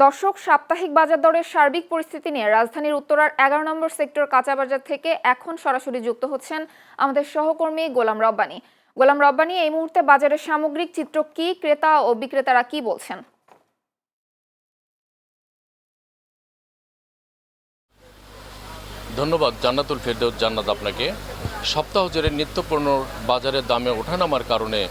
দর্শক, সাপ্তাহিক বাজার দরের সার্বিক পরিস্থিতি নিয়ে রাজধানীর উত্তরার ১১ নম্বর সেক্টর কাঁচা বাজার থেকে এখন সরাসরি যুক্ত হচ্ছেন আমাদের সহকর্মী গোলাম রব্বানী। গোলাম রব্বানী, এই মুহূর্তে বাজারের সামগ্রিক চিত্র কি, ক্রেতা ও বিক্রেতারা কি বলছেন? ধন্যবাদ জান্নাতুল ফেরদৌস জান্নাত আপনাকে। সপ্তাহ জুড়ে নিত্যপণ্য বাজারের দামে ওঠানামার কারণে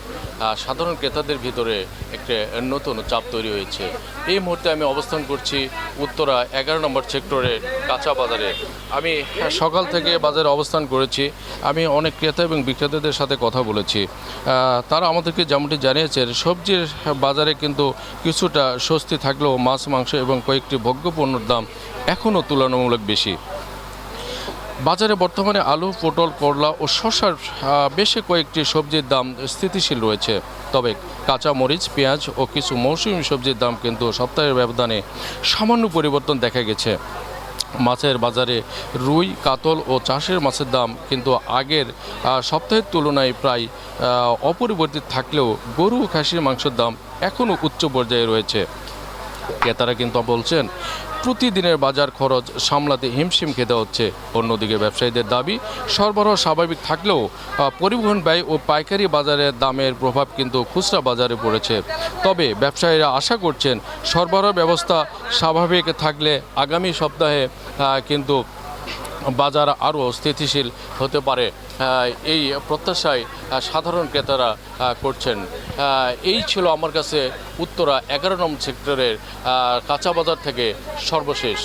সাধারণ ক্রেতাদের ভিতরে একটা নতুন চাপ তৈরি হয়েছে। এই মুহূর্তে আমি অবস্থান করছি উত্তরা ১১ নম্বর সেক্টরের কাঁচা বাজারে। আমি সকাল থেকে বাজারে অবস্থান করেছি। আমি অনেক ক্রেতা এবং বিক্রেতাদের সাথে কথা বলেছি। তারা আমাদেরকে যেমনটি জানিয়েছেন, সবজির বাজারে কিন্তু কিছুটা স্বস্তি থাকলেও মাছ, মাংস এবং কয়েকটি ভোগ্যপণ্যের দাম এখনও তুলনামূলক বেশি। বাজারে বর্তমানে আলু, পটল, করলা ও শসার বেশি কয়েকটি সবজির দাম স্থিতিশীল রয়েছে। তবে কাঁচা মরিচ, পেঁয়াজ ও কিছু মৌসুমী সবজির দাম কিন্তু সপ্তাহের ব্যবধানে সামান্য পরিবর্তন দেখা গেছে। মাছের বাজারে রুই, কাতল ও চাষের মাছের দাম কিন্তু আগের সপ্তাহের তুলনায় প্রায় অপরিবর্তিত থাকলেও গরু ও খাসির মাংসের দাম এখনও উচ্চ পর্যায়ে রয়েছে। ক্রেতারা কিন্তু বলছেন, প্রতিদিনের বাজার খরচ সামলাতে হিমশিম খেতে হচ্ছে। অন্যদিকে ব্যবসায়ীদের দাবি, সরবরাহ স্বাভাবিক থাকলেও পরিবহন ব্যয় ও পাইকারি বাজারের দামের প্রভাব কিন্তু খুচরা বাজারে পড়েছে। তবে ব্যবসায়ীরা আশা করছেন, সরবরাহ ব্যবস্থা স্বাভাবিক থাকলে আগামী সপ্তাহে কিন্তু বাজার আরও স্থিতিশীল হতে পারে, এই প্রত্যাশায় সাধারণ ক্রেতারা করছেন। এই ছিল আমার কাছে উত্তরা ১১ নম্বর সেক্টরের কাঁচা বাজার থেকে সর্বশেষ।